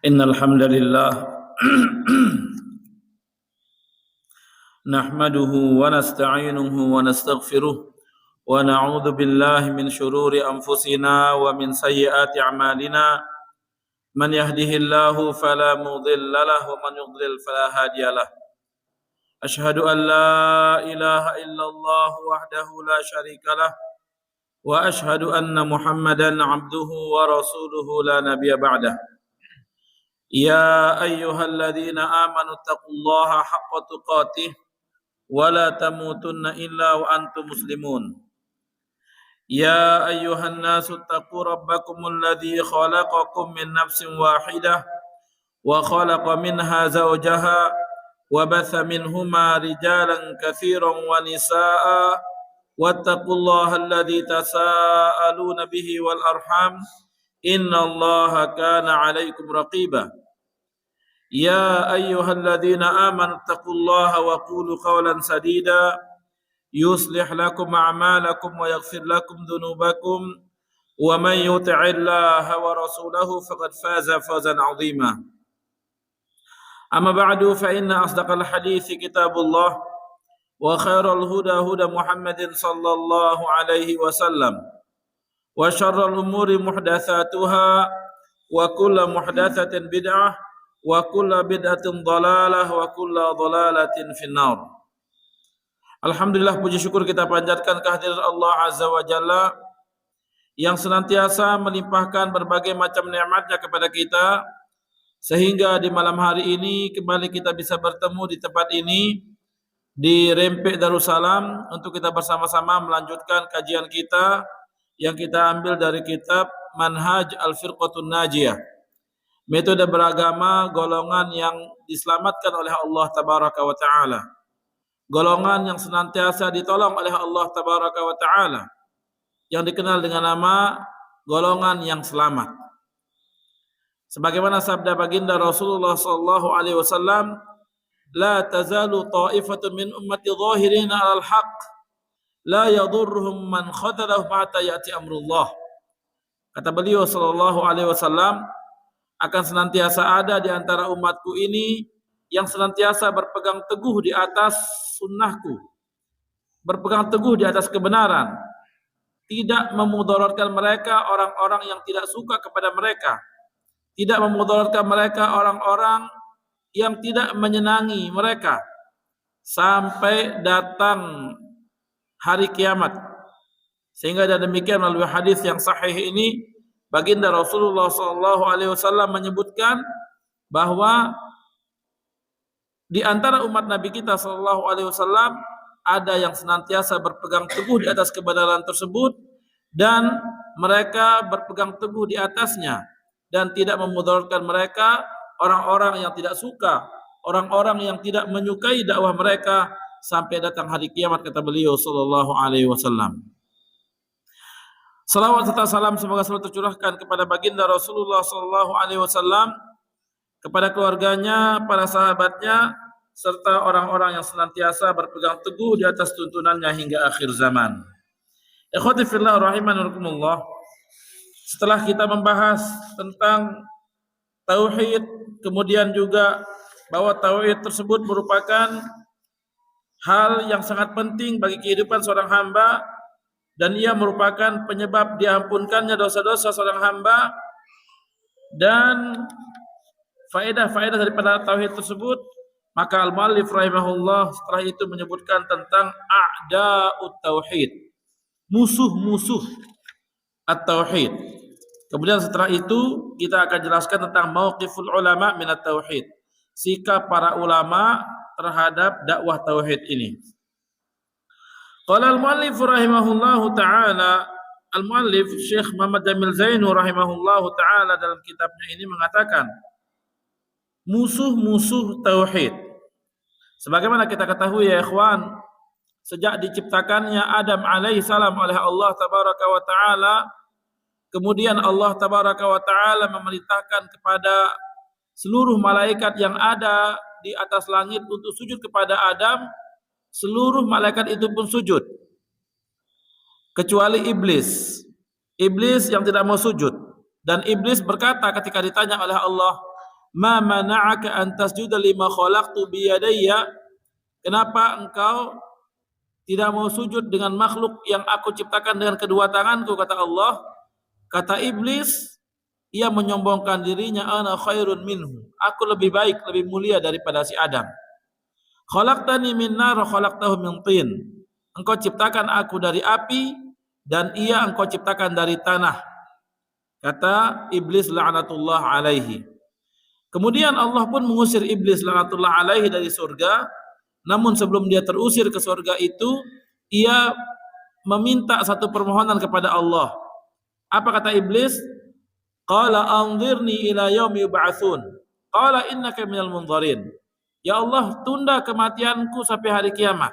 إن الحمد لله نحمده ونستعينه ونستغفره ونعوذ بالله من شرور أنفسنا ومن سيئات أعمالنا من يهده الله فلا مضل له ومن يضلل فلا هادي له أشهد أن لا إله إلا الله وحده لا شريك له وأشهد أن محمدا عبده ورسوله لا نبي بعده يا أيها الذين آمنوا اتقوا الله حق تقاته ولا تموتن إلا وأنتم مسلمون يا أيها الناس اتقوا ربكم الذي خلقكم من نفس واحدة وخلق منها زوجها وبث منهما رجالا كثيرا ونساء واتقوا الله الذي تساءلون به والأرحام إن الله كان عليكم رقيبا يا أيها الذين آمنوا اتقوا الله وقولوا قولا سديدا يصلح لكم أعمالكم ويغفر لكم ذنوبكم ومن يطع الله ورسوله فقد فاز فوزا عظيما أما بعد فإن أصدق الحديث كتاب الله وخير الهدى هدى محمد صلى الله عليه وسلم وشر الأمور محدثاتها وكل محدثة بدعة wa kullu bid'atin dhalalah wa kullu dhalalatin finnar. Alhamdulillah, puji syukur kita panjatkan kehadirat Allah Azza wa Jalla yang senantiasa melimpahkan berbagai macam nikmat-Nya kepada kita sehingga di malam hari ini kembali kita bisa bertemu di tempat ini di Rempeh Darussalam untuk kita bersama-sama melanjutkan kajian kita yang kita ambil dari kitab Manhaj Al-Firqatun Najiyah, metode beragama golongan yang diselamatkan oleh Allah Tabaraka wa Ta'ala, golongan yang senantiasa ditolong oleh Allah Tabaraka wa Ta'ala, yang dikenal dengan nama golongan yang selamat. Sebagaimana sabda baginda Rasulullah sallallahu alaihi wasallam, la tazalu ta'ifatun min ummati zahirina 'alal haqq la yadurruhum man khadalahum hatta ya'ti amrullah. Kata beliau sallallahu alaihi wasallam, akan senantiasa ada di antara umatku ini yang senantiasa berpegang teguh di atas sunnahku, berpegang teguh di atas kebenaran, tidak memudaratkan mereka orang-orang yang tidak suka kepada mereka, tidak memudaratkan mereka orang-orang yang tidak menyenangi mereka, sampai datang hari kiamat. Sehingga dan demikian melalui hadis yang sahih ini baginda Rasulullah SAW menyebutkan bahwa di antara umat Nabi kita SAW ada yang senantiasa berpegang teguh di atas kebenaran tersebut dan mereka berpegang teguh di atasnya dan tidak memudaratkan mereka orang-orang yang tidak suka, orang-orang yang tidak menyukai dakwah mereka sampai datang hari kiamat, kata beliau SAW. Salawat serta salam semoga selalu tercurahkan kepada baginda Rasulullah SAW, kepada keluarganya, para sahabatnya, serta orang-orang yang senantiasa berpegang teguh di atas tuntunannya hingga akhir zaman. Ikhwati fillah rahimanurkumullah, setelah kita membahas tentang tauhid, kemudian juga bahwa tauhid tersebut merupakan hal yang sangat penting bagi kehidupan seorang hamba, dan ia merupakan penyebab diampunkannya dosa-dosa seorang hamba, dan faedah-faedah daripada tauhid tersebut, maka al-muallif rahimahullah setelah itu menyebutkan tentang a'da'ut tauhid, musuh-musuh at-tauhid. Kemudian setelah itu kita akan jelaskan tentang mauqiful ulama minat tauhid, sikap para ulama terhadap dakwah tauhid ini. Qala al-muallif rahimahullahu ta'ala, al-muallif Syekh Muhammad Jamil Zainu rahimahullahu ta'ala dalam kitabnya ini mengatakan musuh-musuh tauhid. Sebagaimana kita ketahui ya ikhwan, sejak diciptakannya Adam alaihi salam oleh Allah Tabaraka wa Ta'ala, kemudian Allah Tabaraka wa Ta'ala memerintahkan kepada seluruh malaikat yang ada di atas langit untuk sujud kepada Adam. Seluruh malaikat itu pun sujud, kecuali iblis. Iblis yang tidak mau sujud. Dan iblis berkata ketika ditanya oleh Allah, ma mana'aka an tasjuda lima khalaqtu biyadayya, kenapa engkau tidak mau sujud dengan makhluk yang aku ciptakan dengan kedua tanganku, kata Allah. Kata iblis, ia menyombongkan dirinya, ana khairun minhu, aku lebih baik, lebih mulia daripada si Adam. Khalaqtani min nar wa khalaqtahu min tin, engkau ciptakan aku dari api dan ia engkau ciptakan dari tanah, kata iblis la'natullah alaihi. Kemudian Allah pun mengusir iblis la'natullah alaihi dari surga. Namun sebelum dia terusir ke surga itu, ia meminta satu permohonan kepada Allah. Apa kata iblis? Qala anzirni ila yaumi yub'atsun. Qala innaka minal munzarin. Ya Allah, tunda kematianku sampai hari kiamat.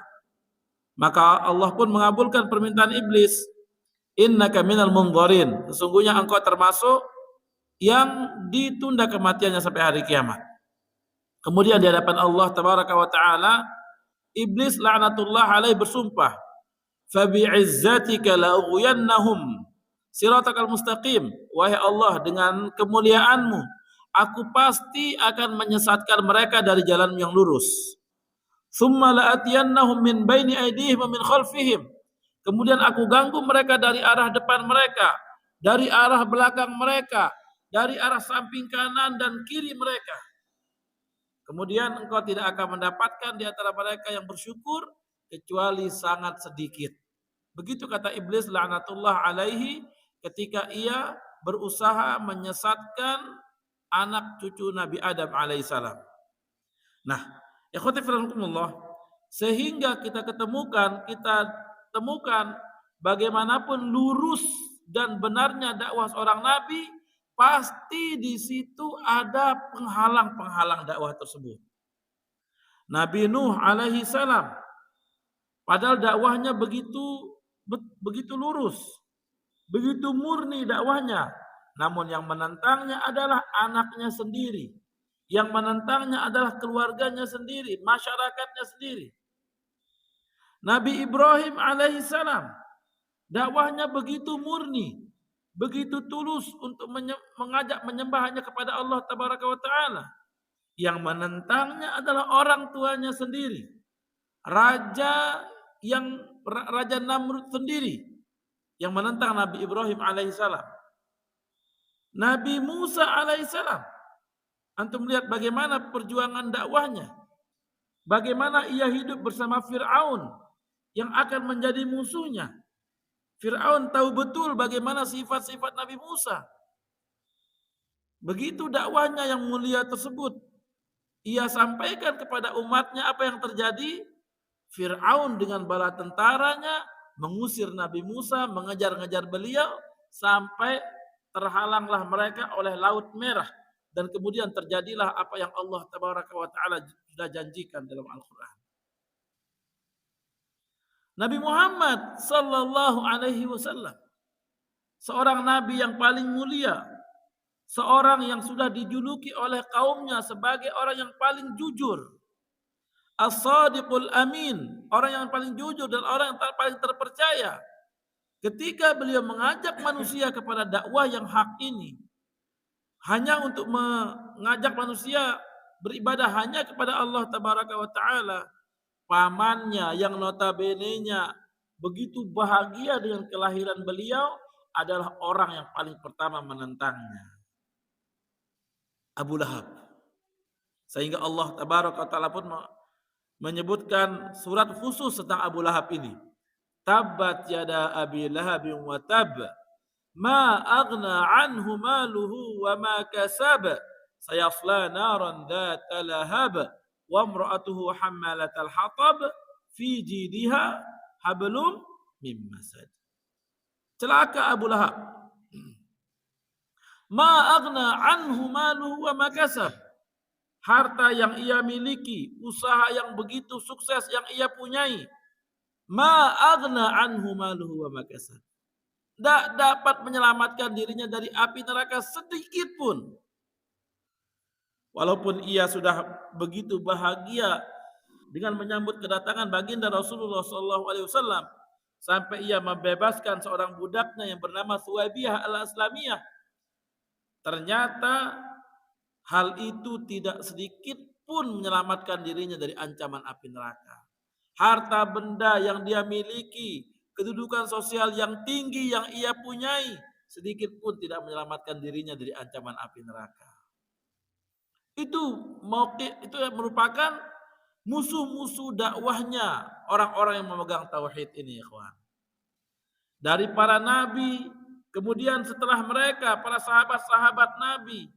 Maka Allah pun mengabulkan permintaan iblis. Innaka minal munzarin. Sesungguhnya engkau termasuk yang ditunda kematiannya sampai hari kiamat. Kemudian di hadapan Allah tabaraka wa taala, iblis la'natullah alaih bersumpah, fa bi'izzatika la'ughwiyannahum siratakal mustaqim, wahai Allah, dengan kemuliaanmu aku pasti akan menyesatkan mereka dari jalan yang lurus. Tsumma la'atiyannahum min baini aydihim wa min khalfihim, kemudian aku ganggu mereka dari arah depan mereka, dari arah belakang mereka, dari arah samping kanan dan kiri mereka. Kemudian engkau tidak akan mendapatkan di antara mereka yang bersyukur kecuali sangat sedikit. Begitu kata iblis la'natullah alaihi ketika ia berusaha menyesatkan anak cucu Nabi Adam alaihissalam. Nah, ikhwati fillah, sehingga kita temukan bagaimanapun lurus dan benarnya dakwah seorang nabi, pasti di situ ada penghalang-penghalang dakwah tersebut. Nabi Nuh alaihi salam, padahal dakwahnya begitu lurus, begitu murni dakwahnya, namun yang menentangnya adalah anaknya sendiri, yang menentangnya adalah keluarganya sendiri, masyarakatnya sendiri. Nabi Ibrahim alaihi salam, dakwahnya begitu murni, begitu tulus untuk mengajak menyembah hanya kepada Allah tabaraka wa taala. Yang menentangnya adalah orang tuanya sendiri, Raja Namrud sendiri yang menentang Nabi Ibrahim alaihissalam. Nabi Musa alaihissalam, antum lihat bagaimana perjuangan dakwahnya, bagaimana ia hidup bersama Fir'aun yang akan menjadi musuhnya. Fir'aun tahu betul bagaimana sifat-sifat Nabi Musa. Begitu dakwahnya yang mulia tersebut, ia sampaikan kepada umatnya apa yang terjadi. Fir'aun dengan bala tentaranya mengusir Nabi Musa, mengejar-ngejar beliau sampai terhalanglah mereka oleh Laut Merah, dan kemudian terjadilah apa yang Allah tabaraka wa taala sudah janjikan dalam Al-Qur'an. Nabi Muhammad sallallahu alaihi wasallam, seorang nabi yang paling mulia, seorang yang sudah dijuluki oleh kaumnya sebagai orang yang paling jujur, as-sadiqul amin, orang yang paling jujur dan orang yang paling terpercaya. Ketika beliau mengajak manusia kepada dakwah yang hak ini, hanya untuk mengajak manusia beribadah hanya kepada Allah tabaraka wa taala, pamannya yang notabene-nya begitu bahagia dengan kelahiran beliau adalah orang yang paling pertama menentangnya, Abu Lahab. Sehingga Allah tabaraka wa taala pun menyebutkan surat khusus tentang Abu Lahab ini. Tabbat yada Abi Lahab wa tab, ma aghna anhu maluhu wa ma kasab, sayasla naran dzata lahab, wa imra'atuhu hammalatal hatab, fi jidha hablum min masad. Celaka Abu Lahab. Ma aghna anhu maluhu wa ma kasab. Harta yang ia miliki, usaha yang begitu sukses yang ia punyai, ma aghna anhu maluhu wa ma kasab, tidak dapat menyelamatkan dirinya dari api neraka sedikit pun. Walaupun ia sudah begitu bahagia dengan menyambut kedatangan baginda Rasulullah SAW, sampai ia membebaskan seorang budaknya yang bernama Suwaibiyah al-Aslamiyah. Ternyata hal itu tidak sedikit pun menyelamatkan dirinya dari ancaman api neraka. Harta benda yang dia miliki, kedudukan sosial yang tinggi yang ia punyai, sedikit pun tidak menyelamatkan dirinya dari ancaman api neraka. Itu merupakan musuh-musuh dakwahnya orang-orang yang memegang tauhid ini, ikhwan. Dari para nabi, kemudian setelah mereka para sahabat-sahabat nabi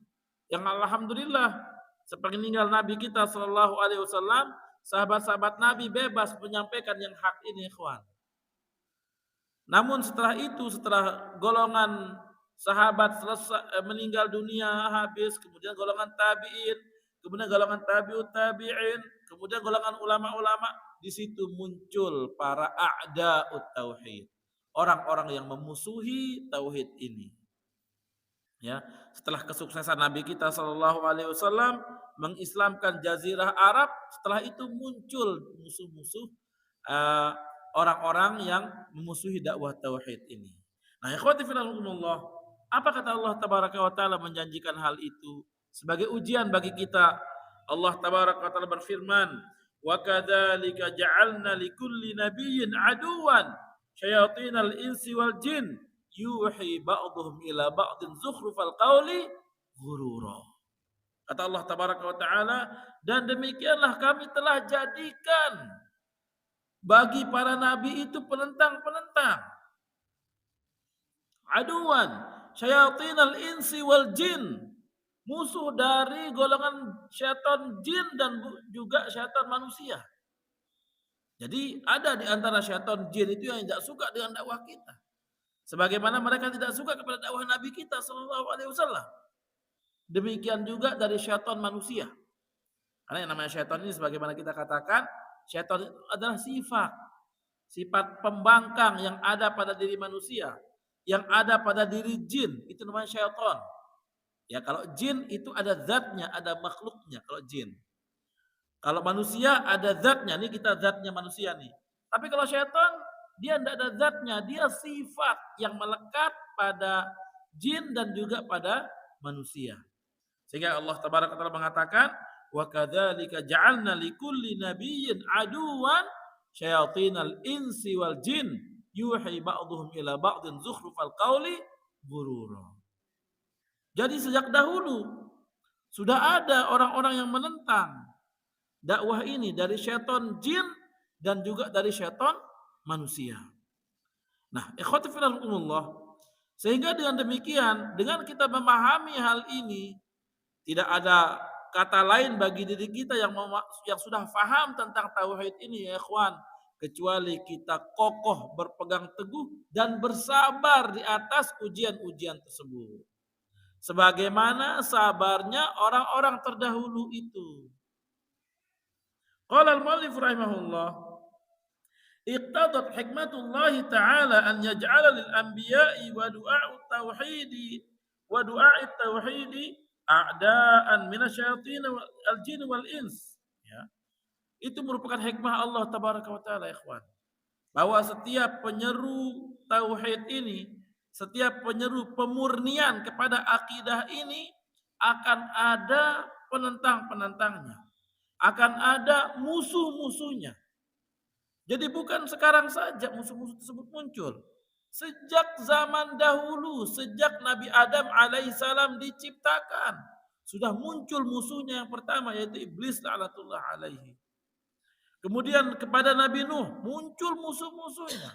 yang alhamdulillah sepeninggal nabi kita sallallahu alaihi wasallam, sahabat-sahabat nabi bebas menyampaikan yang hak ini, ikhwan. Namun setelah itu, setelah golongan sahabat meninggal dunia habis, kemudian golongan tabi'in, kemudian golongan tabi'ut tabi'in, kemudian golongan ulama-ulama, di situ muncul para a'da'ut tauhid. Orang-orang yang memusuhi tauhid ini. Ya, setelah kesuksesan Nabi kita sallallahu alaihi wasallam mengislamkan jazirah Arab, setelah itu muncul musuh-musuh orang-orang yang memusuhi dakwah tauhid ini. Nah, ikhwati fillah, apa kata Allah tabaraka wa taala menjanjikan hal itu sebagai ujian bagi kita. Allah tabaraka wa taala berfirman, "Wa kadzalika ja'alna likulli nabiyyin aduwan syayatinal insi wal jin yuhi ba'dhum ila ba'din zukhrufal qawli ghurura." Kata Allah tabaraka wa taala, dan demikianlah kami telah jadikan bagi para nabi itu penentang-penentang. Aduan syayatinal insi wal jin, musuh dari golongan syaitan jin dan juga syaitan manusia. Jadi ada di antara syaitan jin itu yang tidak suka dengan dakwah kita. Sebagaimana mereka tidak suka kepada dakwah Nabi kita sallallahu alaihi wasallam. Demikian juga dari syaitan manusia. Karena yang namanya syaitan ini sebagaimana kita katakan, syaitan adalah sifat pembangkang yang ada pada diri manusia, yang ada pada diri jin, itu namanya syaitan. Ya, kalau jin itu ada zatnya, ada makhluknya kalau jin. Kalau manusia ada zatnya, nih kita zatnya manusia nih. Tapi kalau syaitan dia tidak ada zatnya, dia sifat yang melekat pada jin dan juga pada manusia. Sehingga Allah tabaraka taala mengatakan, "Wa kadzalika ja'alna likulli nabiyyin aduwan syayatinal insi wal jin yuhi ba'dhum ila ba'din zukhrufal qawli ghurura." Jadi sejak dahulu sudah ada orang-orang yang menentang dakwah ini dari syaitan jin dan juga dari syaitan manusia. Nah, ikhwati fillah, sehingga dengan demikian, dengan kita memahami hal ini, tidak ada kata lain bagi diri kita yang sudah paham tentang tauhid ini, ya ikhwan, kecuali kita kokoh berpegang teguh dan bersabar di atas ujian-ujian tersebut. Sebagaimana sabarnya orang-orang terdahulu itu. Qala al-muallif rahimahullah, iqtadat hikmatullahi ta'ala an yaj'ala lil anbiya'i wa du'a'ut tauhidi wa du'a'it tauhidi a'daan minasyayatin wal jin wal ins. Ya. Itu merupakan hikmah Allah tabaraka wa taala, ikhwan. Bahwa setiap penyeru tauhid ini, setiap penyeru pemurnian kepada akidah ini akan ada penentang-penentangnya. Akan ada musuh-musuhnya. Jadi bukan sekarang saja musuh-musuh tersebut muncul. Sejak zaman dahulu, sejak Nabi Adam alaihissalam diciptakan, sudah muncul musuhnya yang pertama, yaitu iblis la'natullah alaihi. Kemudian kepada Nabi Nuh muncul musuh-musuhnya.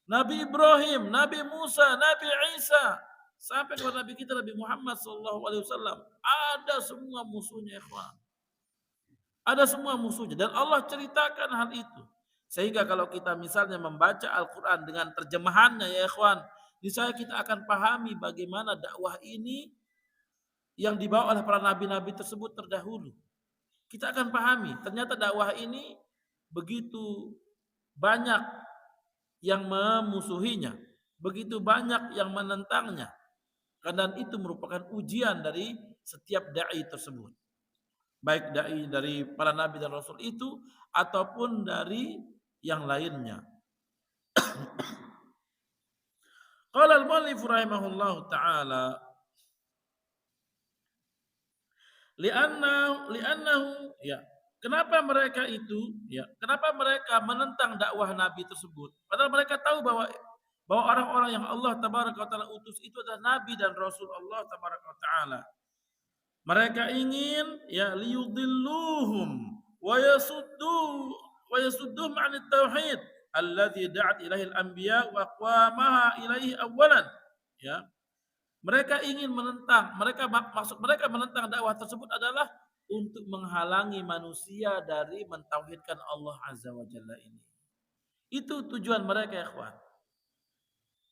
Nabi Ibrahim, Nabi Musa, Nabi Isa, sampai kepada Nabi kita Nabi Muhammad SAW, ada semua musuhnya, ikhwan. Ada semua musuhnya dan Allah ceritakan hal itu. Sehingga kalau kita misalnya membaca Al-Quran dengan terjemahannya, ya ikhwan, niscaya kita akan pahami bagaimana dakwah ini yang dibawa oleh para nabi-nabi tersebut terdahulu. Kita akan pahami, ternyata dakwah ini begitu banyak yang memusuhinya, begitu banyak yang menentangnya. Dan itu merupakan ujian dari setiap da'i tersebut. Baik da'i dari para nabi dan rasul itu ataupun dari yang lainnya. Qala al-muallif rahimahullahu ta'ala, li'annahu ya. Kenapa mereka itu ya, kenapa mereka menentang dakwah Nabi tersebut? Padahal mereka tahu bahwa orang-orang yang Allah tabaraka wa taala utus itu adalah nabi dan rasul Allah tabaraka wa taala. Mereka ingin ya liyudilluhum wa yasudduhum 'anit tauhid alladzi da'at ilaihi al-anbiya wa qamaha ilaihi awwalan. Ya. Mereka ingin menentang, mereka menentang dakwah tersebut adalah untuk menghalangi manusia dari mentauhidkan Allah Azza wa Jalla ini. Itu tujuan mereka ya ikhwan.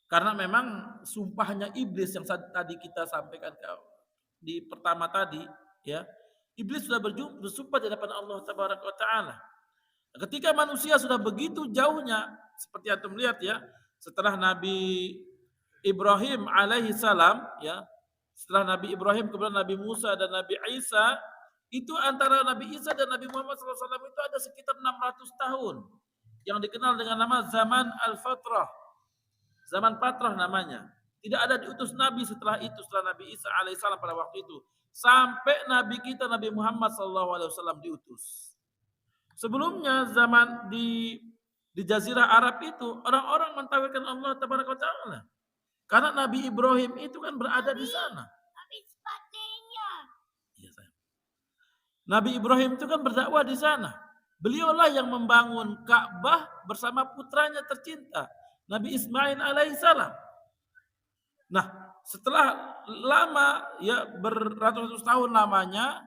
Karena memang sumpahnya iblis yang tadi kita sampaikan di pertama tadi, ya. Iblis sudah bersumpah di hadapan Allah Tabaraka wa taala. Ketika manusia sudah begitu jauhnya, seperti antum lihat ya, setelah Nabi Ibrahim alaihi salam, ya. Setelah Nabi Ibrahim kemudian Nabi Musa dan Nabi Isa, itu antara Nabi Isa dan Nabi Muhammad SAW itu ada sekitar 600 tahun yang dikenal dengan nama zaman al-fatrah. Zaman patrah namanya. Tidak ada diutus Nabi setelah itu, setelah Nabi Isa alaihissalam pada waktu itu. Sampai Nabi kita Nabi Muhammad SAW diutus. Sebelumnya zaman di Jazirah Arab itu orang-orang mentauhidkan Allah Tabaraka wa taala. Karena Nabi Ibrahim itu kan berada di sana. Nabi Ibrahim itu kan berdakwah di sana. Beliaulah yang membangun Ka'bah bersama putranya tercinta, Nabi Ismail alaihissalam. Nah, setelah lama ya beratus-ratus tahun lamanya,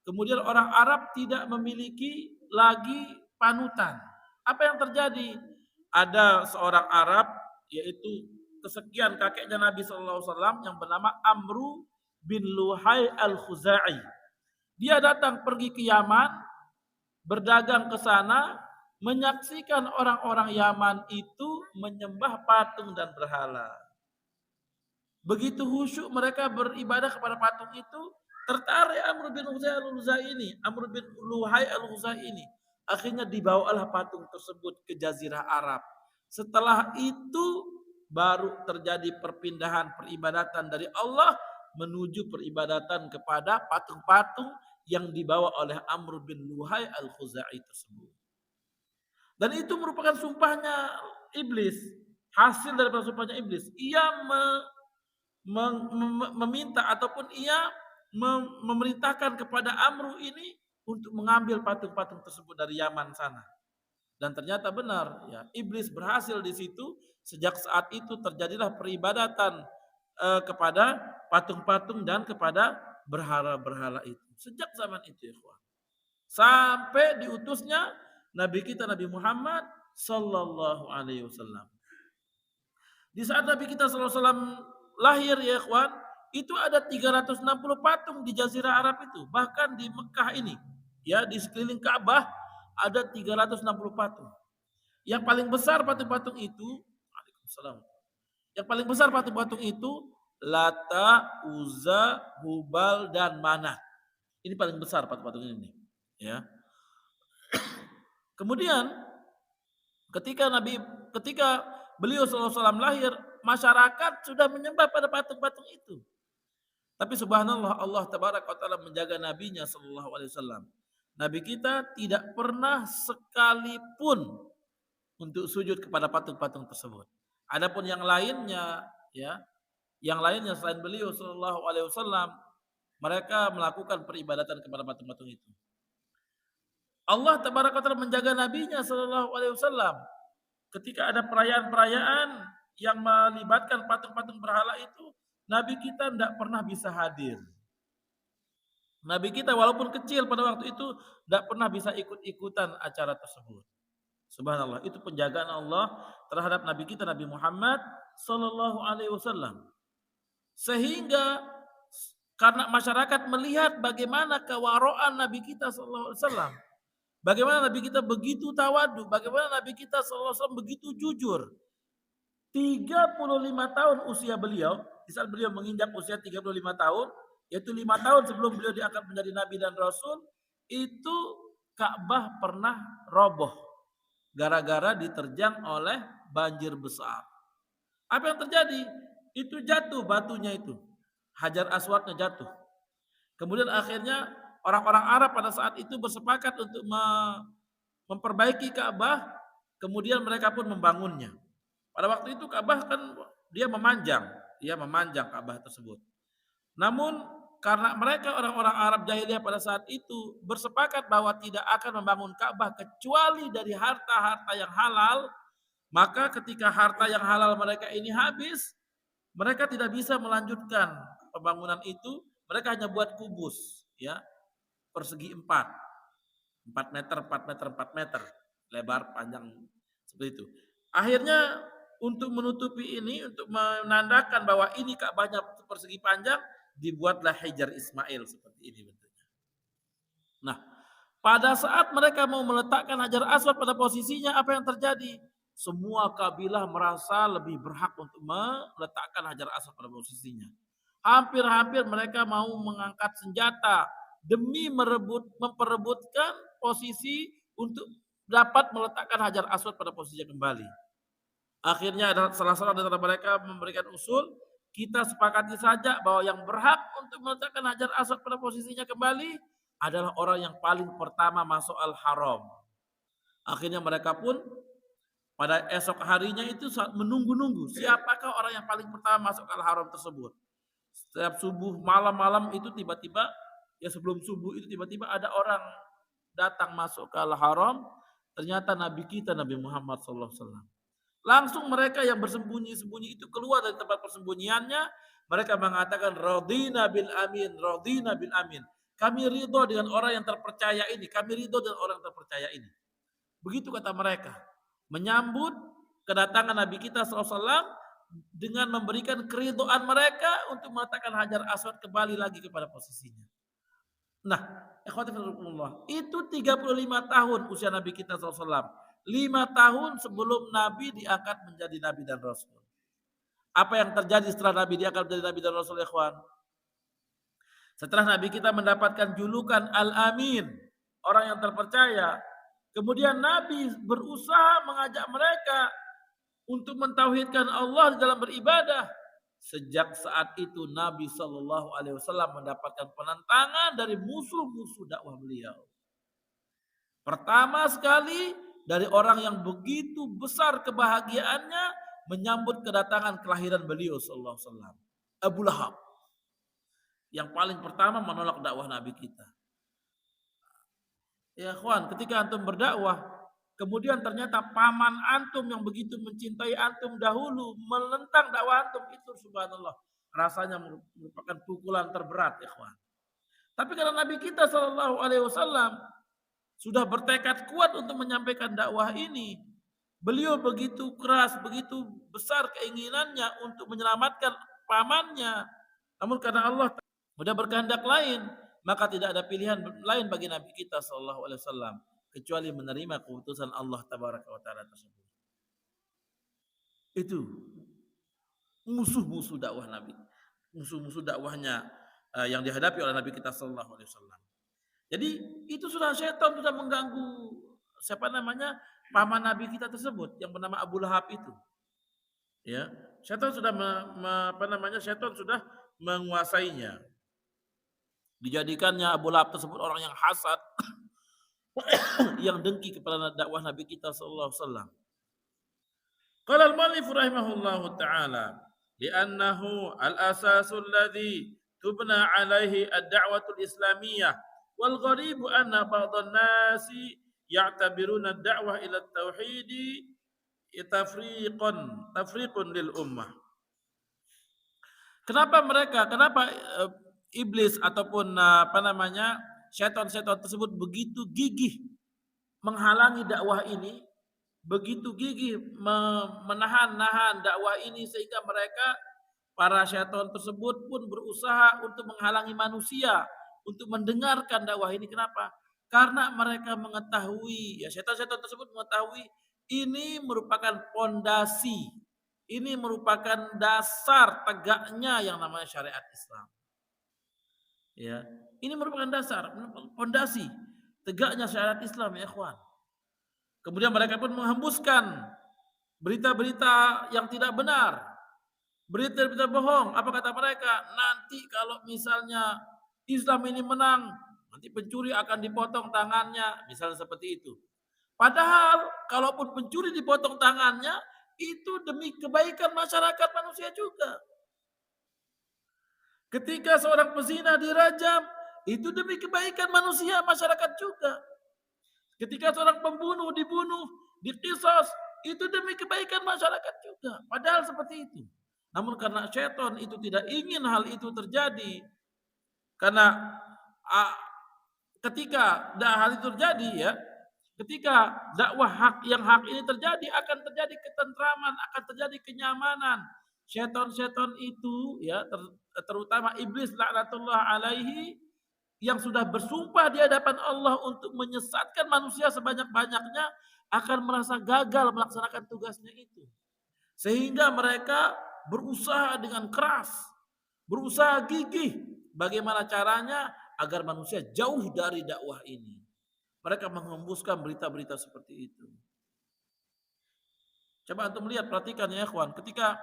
kemudian orang Arab tidak memiliki lagi panutan. Apa yang terjadi? Ada seorang Arab, yaitu kesekian kakeknya Nabi SAW yang bernama Amru bin Luhai al-Khuzai. Dia datang pergi ke Yaman, berdagang ke sana, menyaksikan orang-orang Yaman itu menyembah patung dan berhala. Begitu khusyuk mereka beribadah kepada patung itu, tertarik Amr bin Luhai al-Khuzai ini. Akhirnya dibawalah patung tersebut ke Jazirah Arab. Setelah itu baru terjadi perpindahan peribadatan dari Allah menuju peribadatan kepada patung-patung yang dibawa oleh Amr bin Luhai al-Khuzai tersebut. Dan itu merupakan sumpahnya iblis, hasil dari sumpahnya iblis. Ia meminta ataupun ia memerintahkan kepada Amru ini untuk mengambil patung-patung tersebut dari Yaman sana. Dan ternyata benar, ya, iblis berhasil di situ. Sejak saat itu terjadilah peribadatan kepada patung-patung dan kepada berhala-berhala itu. Sejak zaman itu, ya, sampai diutusnya Nabi kita Nabi Muhammad sallallahu alaihi wasallam. Di saat Nabi kita sallallahu alaihi wasallam lahir, ya ikhwan, itu ada 360 patung di Jazirah Arab itu. Bahkan di Mekah ini, ya, di sekeliling Ka'bah ada 360 patung. Yang paling besar patung-patung itu, Waalaikumsalam. Yang paling besar patung-patung itu Lata, Uzza, Hubal dan Manat. Ini paling besar patung-patung ini, ya. Kemudian ketika beliau SAW lahir, masyarakat sudah menyembah pada patung-patung itu. Tapi subhanallah, Allah tabaraka wa taala menjaga nabinya sallallahu alaihi wasallam. Nabi kita tidak pernah sekalipun untuk sujud kepada patung-patung tersebut. Adapun yang lainnya, ya, yang lainnya selain beliau sallallahu alaihi wasallam, mereka melakukan peribadatan kepada patung-patung itu. Allah tabaraka wa taala menjaga nabinya sallallahu alaihi wasallam. Ketika ada perayaan-perayaan yang melibatkan patung-patung berhala itu, Nabi kita tidak pernah bisa hadir. Nabi kita walaupun kecil pada waktu itu tidak pernah bisa ikut-ikutan acara tersebut. Subhanallah, itu penjagaan Allah terhadap Nabi kita Nabi Muhammad sallallahu alaihi wasallam. Sehingga karena masyarakat melihat bagaimana kewaraan Nabi kita sallallahu alaihi wasallam, bagaimana Nabi kita begitu tawadu, bagaimana Nabi kita sallallahu alaihi wasallam begitu jujur. 35 tahun usia beliau, di saat beliau menginjak usia 35 tahun, yaitu 5 tahun sebelum beliau diangkat menjadi nabi dan rasul, itu Ka'bah pernah roboh gara-gara diterjang oleh banjir besar. Apa yang terjadi? Itu jatuh batunya itu. Hajar Aswadnya jatuh. Kemudian akhirnya orang-orang Arab pada saat itu bersepakat untuk memperbaiki Ka'bah, kemudian mereka pun membangunnya. Pada waktu itu Ka'bah kan dia memanjang Ka'bah tersebut. Namun karena mereka orang-orang Arab jahiliyah pada saat itu bersepakat bahwa tidak akan membangun Ka'bah kecuali dari harta-harta yang halal, maka ketika harta yang halal mereka ini habis, mereka tidak bisa melanjutkan pembangunan itu. Mereka hanya buat kubus, ya, persegi 4 meter, 4 meter, 4 meter, lebar, panjang, seperti itu. Akhirnya untuk menutupi ini, untuk menandakan bahwa ini Ka'bahnya persegi panjang, dibuatlah Hajar Ismail seperti ini bentuknya. Nah, pada saat mereka mau meletakkan Hajar Aswad pada posisinya, apa yang terjadi? Semua kabilah merasa lebih berhak untuk meletakkan Hajar Aswad pada posisinya. Hampir-hampir mereka mau mengangkat senjata demi memperebutkan posisi untuk dapat meletakkan Hajar Aswad pada posisinya kembali. Akhirnya ada salah seorang dari mereka memberikan usul, kita sepakati saja bahwa yang berhak untuk meletakkan Hajar Aswad pada posisinya kembali adalah orang yang paling pertama masuk Al-Haram. Akhirnya mereka pun pada esok harinya itu menunggu-nunggu siapakah orang yang paling pertama masuk Al-Haram tersebut. Setiap subuh, malam-malam itu tiba-tiba, ya sebelum subuh itu tiba-tiba ada orang datang masuk ke Al-Haram, ternyata Nabi kita Nabi Muhammad SAW. Langsung mereka yang bersembunyi-sembunyi itu keluar dari tempat persembunyiannya, mereka mengatakan radina bil amin, radina bil amin. Kami ridho dengan orang yang terpercaya ini, kami ridho dengan orang yang terpercaya ini. Begitu kata mereka, menyambut kedatangan Nabi kita SAW dengan memberikan keridhaan mereka untuk meletakkan Hajar Aswad kembali lagi kepada posisinya. Nah, itu 35 tahun usia Nabi kita SAW. 5 tahun sebelum Nabi diangkat menjadi Nabi dan Rasul. Apa yang terjadi setelah Nabi diangkat menjadi Nabi dan Rasul, ikhwan? Setelah Nabi kita mendapatkan julukan Al-Amin, orang yang terpercaya, kemudian Nabi berusaha mengajak mereka untuk mentauhidkan Allah di dalam beribadah. Sejak saat itu Nabi SAW mendapatkan penentangan dari musuh-musuh dakwah beliau. Pertama sekali dari orang yang begitu besar kebahagiaannya menyambut kedatangan kelahiran beliau sallallahu alaihi wasallam, Abu Lahab. Yang paling pertama menolak dakwah Nabi kita. Ya kawan, ketika antum berdakwah, kemudian ternyata paman antum yang begitu mencintai antum dahulu menentang dakwah antum, itu subhanallah, rasanya merupakan pukulan terberat, ya kawan. Tapi karena Nabi kita sallallahu alaihi wasallam sudah bertekad kuat untuk menyampaikan dakwah ini, beliau begitu keras, begitu besar keinginannya untuk menyelamatkan pamannya. Namun karena Allah sudah berkehendak lain, maka tidak ada pilihan lain bagi Nabi kita sallallahu alaihi wasallam kecuali menerima keputusan Allah tabaraka wa taala tersebut. Itu musuh-musuh dakwah Nabi, musuh-musuh dakwahnya yang dihadapi oleh Nabi kita sallallahu alaihi wasallam. Jadi itu sudah syaitan sudah mengganggu paman Nabi kita tersebut yang bernama Abu Lahab itu. Ya, syaitan sudah syaitan sudah menguasainya. Dijadikannya Abu Lahab tersebut orang yang hasad, yang dengki kepada dakwah Nabi kita sallallahu alaihi wasallam. Qala al-mu'allif rahimahullahu taala, li'annahu al-asasul ladzi tubna alaihi ad-da'watul islamiyah. Wal gharibu anna ba'dhan nasi ya'tabiruna ad-da'wah ila at-tauhid tafriqun lil ummah. Kenapa iblis ataupun syaitan-syaitan tersebut begitu gigih menghalangi dakwah ini, begitu gigih menahan dakwah ini, sehingga mereka para syaitan tersebut pun berusaha untuk menghalangi manusia untuk mendengarkan dakwah ini. Kenapa? Karena mereka mengetahui, ya syaitan-syaitan tersebut mengetahui ini merupakan pondasi, ini merupakan dasar tegaknya yang namanya syariat Islam. Ya, ini merupakan dasar, pondasi tegaknya syariat Islam, ya ikhwan. Kemudian mereka pun menghembuskan berita-berita yang tidak benar, berita-berita bohong. Apa kata mereka? Nanti kalau misalnya Islam ini menang, Nanti pencuri akan dipotong tangannya, misalnya seperti itu. Padahal kalaupun pencuri dipotong tangannya, itu demi kebaikan masyarakat manusia juga. Ketika seorang pezina dirajam, itu demi kebaikan manusia masyarakat juga. Ketika seorang pembunuh dibunuh, diqisas, itu demi kebaikan masyarakat juga. Padahal seperti itu. Namun karena syaitan itu tidak ingin hal itu terjadi, karena ketika hal itu terjadi ya, ketika dakwah hak ini terjadi, akan terjadi ketentraman, akan terjadi kenyamanan. Syaitan-syaitan itu ya, terutama iblis laknatullah alaihi, yang sudah bersumpah di hadapan Allah untuk menyesatkan manusia sebanyak-banyaknya, akan merasa gagal melaksanakan tugasnya itu. Sehingga mereka berusaha dengan keras, berusaha gigih bagaimana caranya agar manusia jauh dari dakwah ini. Mereka menghembuskan berita-berita seperti itu. Coba antum lihat, perhatikan ya ikhwan, ketika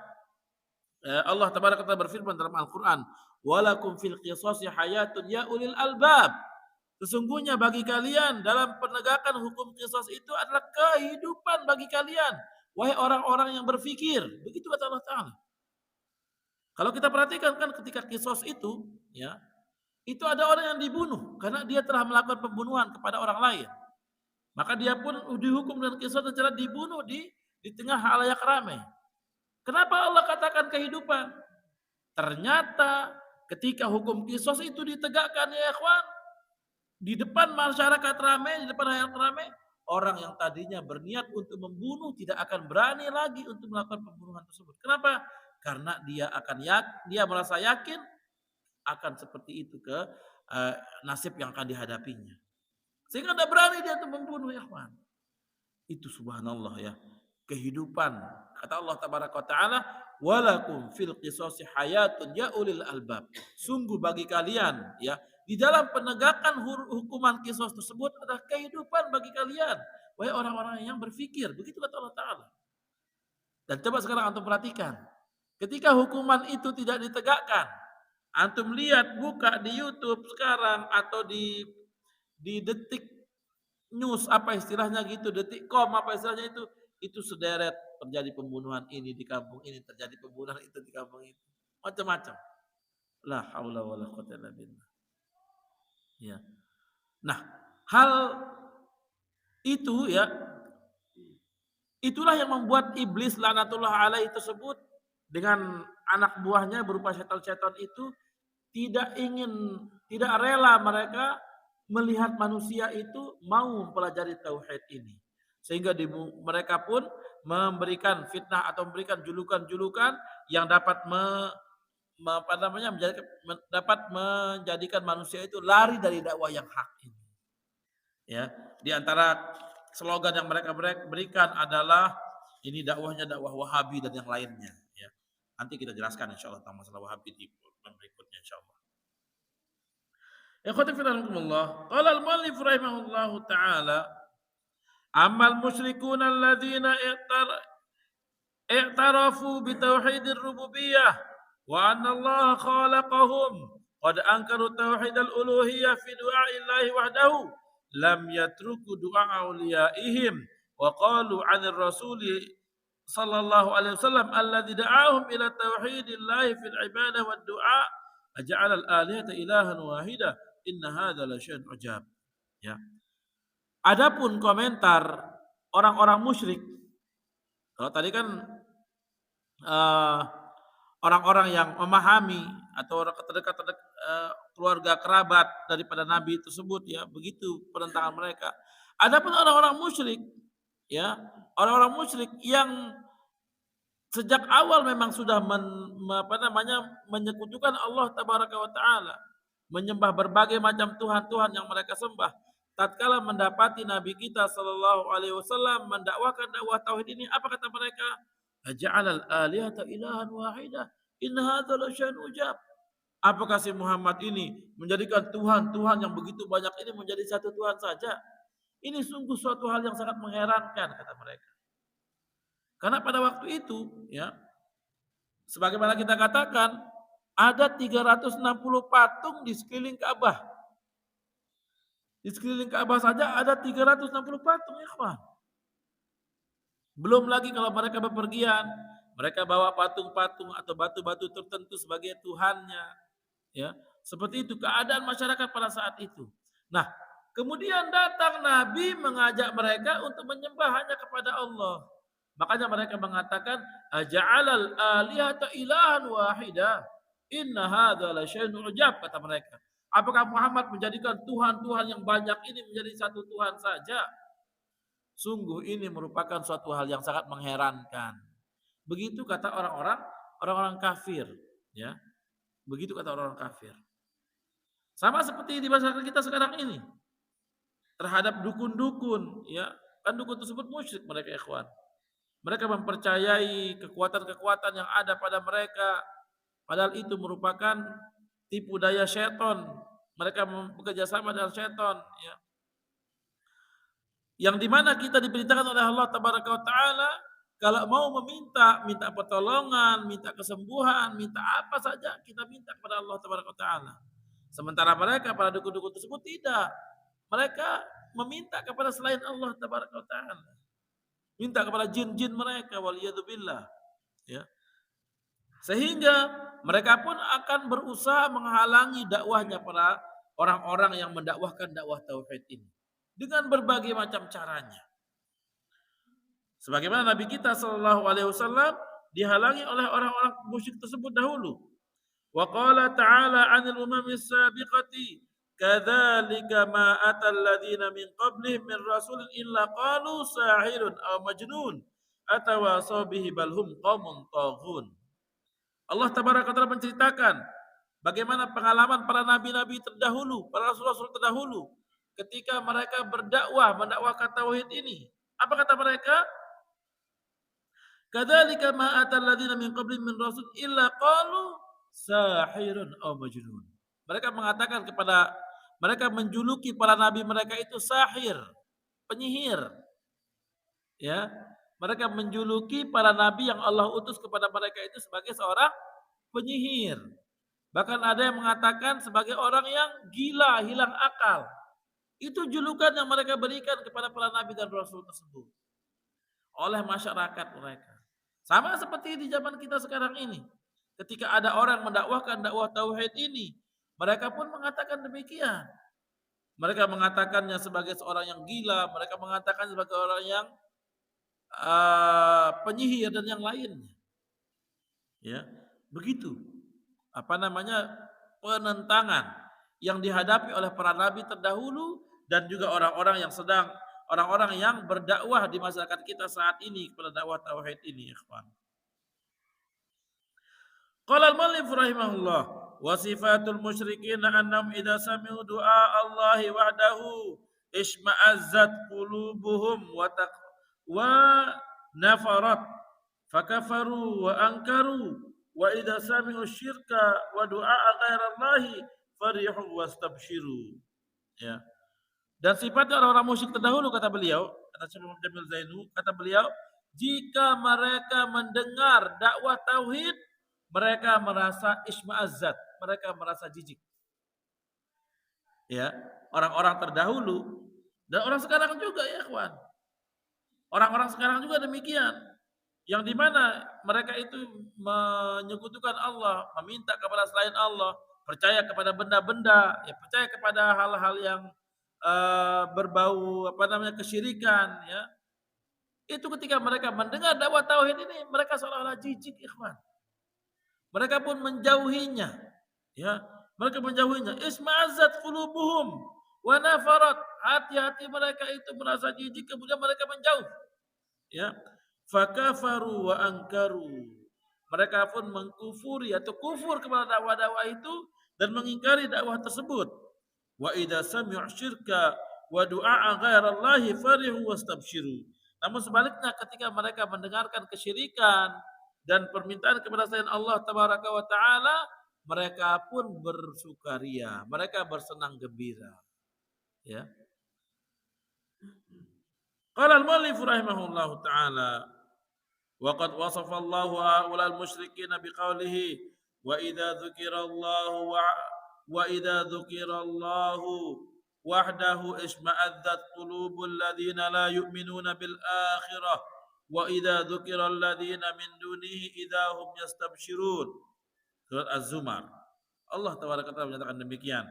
Allah tabaraka ta'ala berfirman dalam Al-Qur'an, "Walakum fil qisasi hayatun ya ulil albab." Sesungguhnya bagi kalian dalam penegakan hukum qisas itu adalah kehidupan bagi kalian, wahai orang-orang yang berfikir. Begitu kata Allah Ta'ala. Kalau kita perhatikan kan ketika qisas itu, ya, itu ada orang yang dibunuh karena dia telah melakukan pembunuhan kepada orang lain. Maka dia pun dihukum dengan qisas dengan cara dibunuh di tengah halayak ramai. Kenapa Allah katakan kehidupan? Ternyata ketika hukum qisas itu ditegakkan ya ikhwan, di depan masyarakat ramai, di depan halayak ramai, orang yang tadinya berniat untuk membunuh tidak akan berani lagi untuk melakukan pembunuhan tersebut. Kenapa? Karena dia merasa yakin akan seperti itu nasib yang akan dihadapinya. Sehingga tidak berani dia untuk membunuh ya ikhwan. Itu subhanallah ya. Kehidupan. Kata Allah tabaraka ta'ala, "Walakum fil qisasi hayatun ya ulil albab." Sungguh bagi kalian ya, di dalam penegakan hukuman qisas tersebut adalah kehidupan bagi kalian, wahai orang-orang yang berfikir. Begitu kata Allah Ta'ala. Dan coba sekarang antum perhatikan, ketika hukuman itu tidak ditegakkan, antum lihat, buka di YouTube sekarang atau di Detik News apa istilahnya gitu, Detik.com apa istilahnya itu sederet terjadi pembunuhan ini di kampung ini, terjadi pembunuhan itu di kampung itu, macam-macam. La haula wala quwwata illa billah. Ya. Nah, hal itu ya, itulah yang membuat iblis laknatullah alaihi tersebut dengan anak buahnya berupa syaitan-syaitan itu tidak rela mereka melihat manusia itu mau mempelajari tauhid ini. Sehingga mereka pun memberikan fitnah atau memberikan julukan-julukan yang dapat menjadikan manusia itu lari dari dakwah yang hak ini. Ya, di antara slogan yang mereka berikan adalah ini dakwahnya dakwah Wahabi dan yang lainnya. Ya, nanti kita jelaskan insyaallah tentang masalah Wahabi di berikutnya insyaallah. Ikhwati fillah, qala al-muallif rahimahullahu ta'ala, amal musyrikuna alladziina i'tarafu bi tauhidir rububiyyah wa anna Allah khalaqahum qad ankaru tauhidal uluhiyyah fi du'a'illahi wahdahu lam yatruku du'a awliyaihim wa qalu 'anil rasuli sallallahu alaihi wasallam alladzi da'ahum ila tauhidillahi fil ibadah wad du'a aja'ala al-alihata ilahan wahida inna hadza la syai'un ujab. Ya. Adapun komentar orang-orang musyrik, kalau tadi kan orang-orang yang memahami atau orang terdekat keluarga kerabat daripada Nabi tersebut ya, begitu penentangan mereka. Adapun orang-orang musyrik ya, orang-orang musyrik yang sejak awal memang sudah menyekutukan Allah tabaraka wa taala, menyembah berbagai macam tuhan-tuhan yang mereka sembah. Tatkala mendapati Nabi kita sallallahu alaihi wasallam mendakwakan dakwah tauhid ini, apa kata mereka? Aja'alal alihata ilahan wahidah. In hadza la syai'un ujab. Apakah si Muhammad ini menjadikan tuhan-tuhan yang begitu banyak ini menjadi satu Tuhan saja? Ini sungguh suatu hal yang sangat mengherankan, kata mereka. Karena pada waktu itu ya, sebagaimana kita katakan, ada 360 patung di sekeliling Ka'bah. Di sekeliling Ka'bah saja ada 360 patung, ikhwan. Belum lagi kalau mereka bepergian, mereka bawa patung-patung atau batu-batu tertentu sebagai tuhannya, ya. Seperti itu keadaan masyarakat pada saat itu. Nah, kemudian datang Nabi mengajak mereka untuk menyembah hanya kepada Allah. Makanya mereka mengatakan, aja'alal alihata ilahan wahida. Inna hadza lasyai'un ujab, kata mereka. Apakah Muhammad menjadikan tuhan-tuhan yang banyak ini menjadi satu Tuhan saja? Sungguh ini merupakan suatu hal yang sangat mengherankan. Begitu kata orang-orang kafir, ya. Begitu kata orang-orang kafir. Sama seperti di masyarakat kita sekarang ini. Terhadap dukun-dukun, ya. Kan dukun tersebut musyrik mereka, ikhwan. Mereka mempercayai kekuatan-kekuatan yang ada pada mereka. Padahal itu merupakan tipu daya syaitan. Mereka bekerja sama dengan syaitan, ya. Yang dimana kita diberitakan oleh Allah Tabaraka wa Ta'ala, kalau mau minta pertolongan, minta kesembuhan, minta apa saja, kita minta kepada Allah Tabaraka wa Ta'ala. Sementara mereka, para dukun-dukun tersebut tidak. Mereka meminta kepada selain Allah Tabaraka wa Ta'ala. Minta kepada jin-jin mereka, waliyadzubillah. Ya. Sehingga mereka pun akan berusaha menghalangi dakwahnya para orang-orang yang mendakwahkan dakwah tauhid ini dengan berbagai macam caranya. Sebagaimana Nabi kita sallallahu alaihi wasallam dihalangi oleh orang-orang musyrik tersebut dahulu. Wa qala ta'ala 'anil umamis sabiqati kadzalika ma atal ladzina min qablihim min rasulin illa qalu sahirun aw majnun atawasaw bihi bal hum qaumun taghun. Allah Tabaraka wa Ta'ala menceritakan bagaimana pengalaman para nabi-nabi terdahulu, para rasul-rasul terdahulu ketika mereka berdakwah, mendakwakan tauhid ini. Apa kata mereka? Kadzalika ma atal ladzina min qablihim min rasul illa qalu sahirun aw majnun. Mereka mengatakan mereka menjuluki para nabi mereka itu sahir, penyihir. Ya, mereka menjuluki para nabi yang Allah utus kepada mereka itu sebagai seorang penyihir. Bahkan ada yang mengatakan sebagai orang yang gila, hilang akal. Itu julukan yang mereka berikan kepada para nabi dan rasul tersebut oleh masyarakat mereka. Sama seperti di zaman kita sekarang ini. Ketika ada orang mendakwahkan dakwah tauhid ini, mereka pun mengatakan demikian. Mereka mengatakannya sebagai seorang yang gila, mereka mengatakan sebagai orang yang penyihir dan yang lainnya. Ya, begitu. Penentangan yang dihadapi oleh para nabi terdahulu dan juga orang-orang yang berdakwah di masyarakat kita saat ini kepada dakwah tauhid ini, ikhwan. Qala al-muallif rahimahullah wa sifatul musyrikin annahum idza sami'u du'a Allah wahdahu isma'azzat qulubuhum wa nafarat fakafaru wa ankaru wa idza sami'u syirka wa du'a ghairallahi farihu wastabshiru. Ya. Dan sifatnya orang-orang musyrik terdahulu, kata beliau, kata Syekh Muhammad Jamil Zainu, kata beliau, jika mereka mendengar dakwah tauhid, mereka merasa isma'azzat, mereka merasa jijik. Ya, orang-orang terdahulu dan orang sekarang juga, ya kawan. Orang-orang sekarang juga demikian. Yang dimana mereka itu menyekutukan Allah, meminta kepada selain Allah, percaya kepada benda-benda, ya percaya kepada hal-hal yang berbau kesyirikan, ya. Itu ketika mereka mendengar dakwah tauhid ini, mereka seolah-olah jijik, ikhwan. Mereka pun menjauhinya, ya. Mereka menjauhinya. Isma'azzat qulubuhum wa nafarat. Hati-hati mereka itu merasa jijik, kemudian mereka menjauh. Ya. Fakafaru wa ankaru. Mereka pun mengkufuri atau kufur kepada dakwah-dakwah itu dan mengingkari dakwah tersebut. Wa idza sami'u syirka wa du'a ghairallahi farihu wastabshiru. Namun sebaliknya ketika mereka mendengarkan kesyirikan dan permintaan kepada selain Allah Tabaraka wa Ta'ala, mereka pun bersukaria, mereka bersenang gembira. Ya. Qala al-muallif rahimahullahu ta'ala wa qad wasafa Allahu haulal musyrikin biqaulihi wa idza dzukirallahu wahdahu isma'adzat qulubul ladzina la yu'minuna bil akhirah wa idza dzukira alladzina min dunihi idza hum yastabsyirun. Surat Az-Zumar. Allah tabaraka taala menyatakan demikian.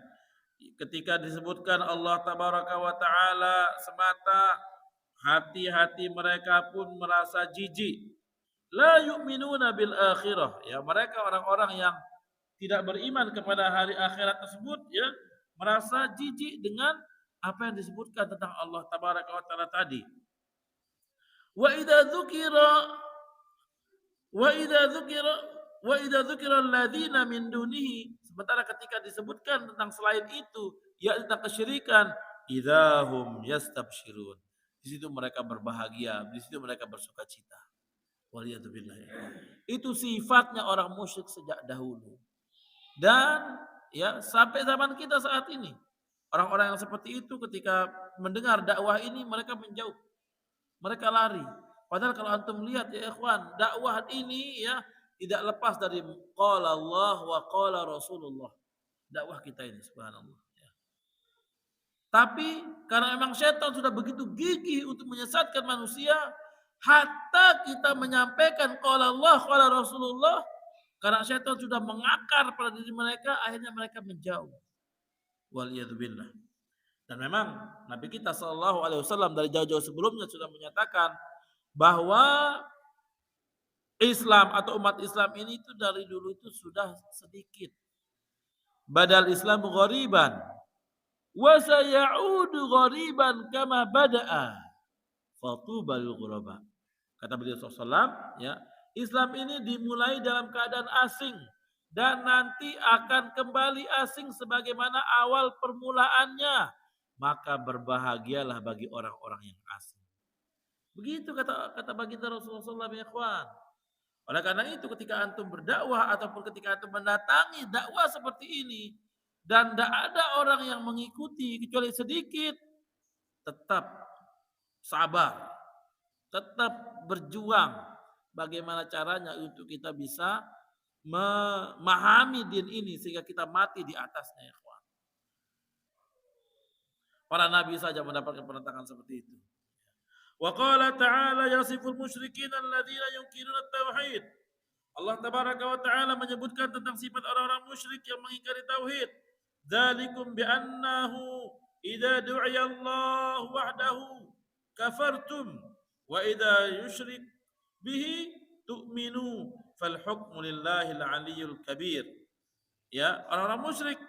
Ketika disebutkan Allah tabaraka wa taala semata, hati-hati mereka pun merasa jijik. La yu'minuna bil akhirah. Ya, mereka orang-orang yang tidak beriman kepada hari akhirat tersebut, ya, merasa jijik dengan apa yang disebutkan tentang Allah tabaraka wa taala tadi. Wa idza dzukira wa idza dzukira wa idza dzukira alladzina min dunihi, sementara ketika disebutkan tentang selain itu, yakni tentang kesyirikan, idzahum yastabsyirun. Di situ mereka berbahagia, di situ mereka bersukacita. Waliyadzubillah. Itu sifatnya orang musyrik sejak dahulu. Dan ya sampai zaman kita saat ini. Orang-orang yang seperti itu ketika mendengar dakwah ini mereka menjauh. Mereka lari. Padahal kalau antum lihat ya ikhwan, dakwah ini ya tidak lepas dari qala Allah wa qala Rasulullah. Dakwah kita ini subhanallah. Ya. Tapi karena memang syaitan sudah begitu gigih untuk menyesatkan manusia, hatta kita menyampaikan qala Allah qala Rasulullah, karena syaitan sudah mengakar pada diri mereka, akhirnya mereka menjauh. Waliyadzubillah. Dan memang Nabi kita sallallahu alaihi wasallam dari jauh-jauh sebelumnya sudah menyatakan bahwa Islam atau umat Islam ini itu dari dulu itu sudah sedikit. Badal Islam ghariban wa sayaudu ghariban kama bada'a. Fatuba lil ghuraba. Kata beliau sallallahu, ya, Islam ini dimulai dalam keadaan asing dan nanti akan kembali asing sebagaimana awal permulaannya. Maka berbahagialah bagi orang-orang yang asing. Begitu kata baginda Rasulullah SAW, ya ikhwan. Oleh karena itu ketika antum berdakwah ataupun ketika antum mendatangi dakwah seperti ini dan tidak ada orang yang mengikuti kecuali sedikit, tetap sabar, tetap berjuang. Bagaimana caranya untuk kita bisa memahami din ini sehingga kita mati di atasnya, ya ikhwan. Para nabi saja mendapatkan penentangan seperti itu. Wa qala ta'ala yasiful musyrikin alladzina yunkiruna tauhid. Allah tabaraka wa ta'ala menyebutkan tentang sifat orang-orang musyrik yang mengingkari tauhid. Dzalikum bi annahu idza du'iya Allah wahdahu kafartum wa idza yusyrik bihi tu'minu fal hukmu lillahil aliyyul kabir. Ya, orang-orang musyrik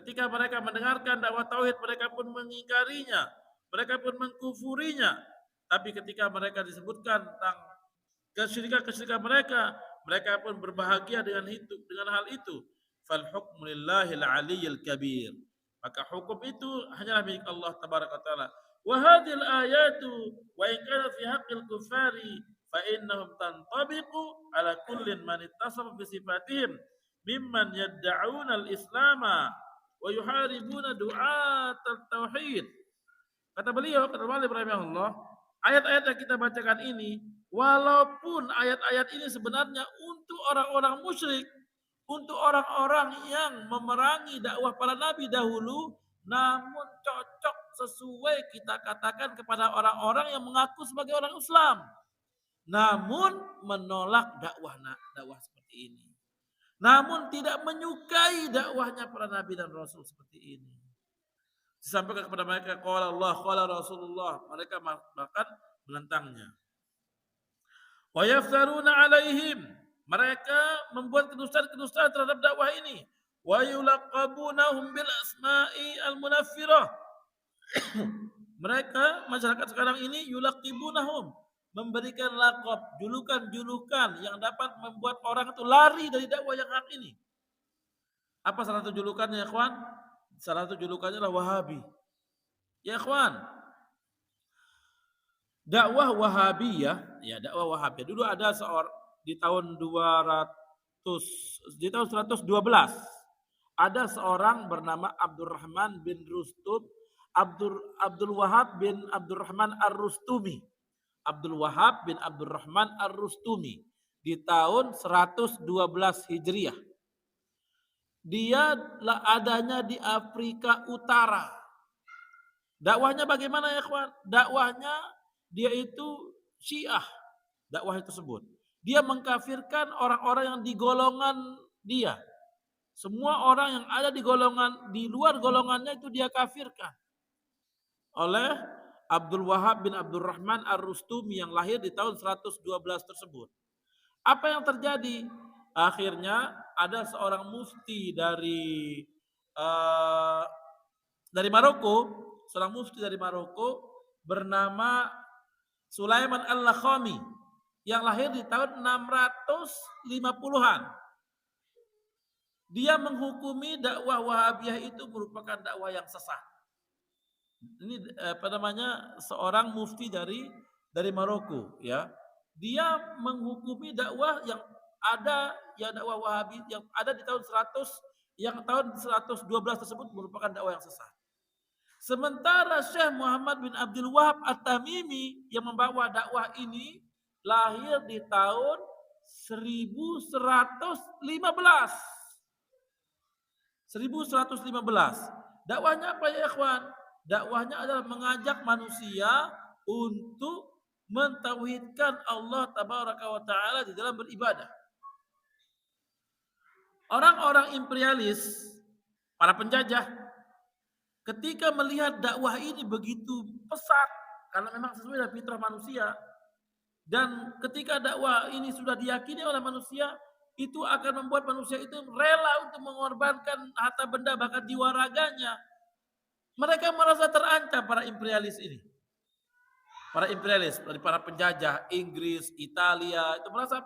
ketika mereka mendengarkan dakwah tauhid, mereka pun mengingkarinya, mereka pun mengkufurinya. Tapi ketika mereka disebutkan tentang kesyirikan mereka, mereka pun berbahagia dengan hal itu. Fal hukmu lillahil aliyyil kabir. Maka hukum itu hanyalah milik Allah tabaraka taala. Wa hadhil ayatu wa in kana fi haqqil kuffari fa innahum tantabiqu ala kullin man ittasafa bi sifatihim mimman yad'una al-islama wa yuharibuna du'at at-tauhid. Kata beliau, kata Malik rahimahullah, ayat-ayat yang kita bacakan ini, walaupun ayat-ayat ini sebenarnya untuk orang-orang musyrik, untuk orang-orang yang memerangi dakwah para nabi dahulu, namun cocok sesuai kita katakan kepada orang-orang yang mengaku sebagai orang Islam, namun menolak dakwah seperti ini. Namun tidak menyukai dakwahnya para nabi dan rasul seperti ini. Disampaikan kepada mereka qala Allah qala Rasulullah, mereka bahkan menentangnya. Wa yaftaruna alaihim, mereka membuat kedustaan-kedustaan terhadap dakwah ini. Wa yulaqabunahum bil asma'i al munaffirah. Mereka masyarakat sekarang ini yulaqibunahum, memberikan laqab, julukan-julukan yang dapat membuat orang itu lari dari dakwah yang hak ini. Apa salah satu julukannya, ya ikhwan? Salah satu julukannya adalah Wahabi. Ya ikhwan, dakwah Wahabiyah, ya dakwah Wahabiyah. Dulu ada seorang di tahun 112 ada seorang bernama Abdurrahman bin Rustum, Abdul Wahab bin Abdurrahman Ar-Rustumi. Abdul Wahab bin Abdurrahman Ar-Rustumi di tahun 112 Hijriah. Dia adanya di Afrika Utara. Dakwahnya bagaimana ya ikhwan? Dakwahnya dia itu Syiah, dakwah tersebut. Dia mengkafirkan orang-orang yang di golongan dia. Semua orang yang ada di golongan di luar golongannya itu dia kafirkan oleh Abdul Wahab bin Abdurrahman Ar-Rustumi yang lahir di tahun 112 tersebut. Apa yang terjadi? Akhirnya ada seorang mufti uh, dari Maroko, seorang mufti dari Maroko bernama Sulaiman Al-Lakhami yang lahir di tahun 650-an. Dia menghukumi dakwah Wahabiyah itu merupakan dakwah yang sesat. Ini seorang mufti dari Maroko, ya. Dia menghukumi dakwah yang ada, ya dakwah Wahabi yang ada di tahun 100, yang tahun 112 tersebut merupakan dakwah yang sesat. Sementara Syekh Muhammad bin Abdul Wahab At-Tamimi yang membawa dakwah ini lahir di tahun 1115. Dakwahnya apa ya ikhwan? Dakwahnya adalah mengajak manusia untuk mentauhidkan Allah Tabaraka wa Ta'ala di dalam beribadah. Orang-orang imperialis, para penjajah, ketika melihat dakwah ini begitu pesat, karena memang sesuai dengan fitrah manusia, dan ketika dakwah ini sudah diyakini oleh manusia, itu akan membuat manusia itu rela untuk mengorbankan harta benda bahkan jiwa raganya. Mereka merasa terancam, para imperialis ini. Para imperialis dari para penjajah Inggris, Italia itu merasa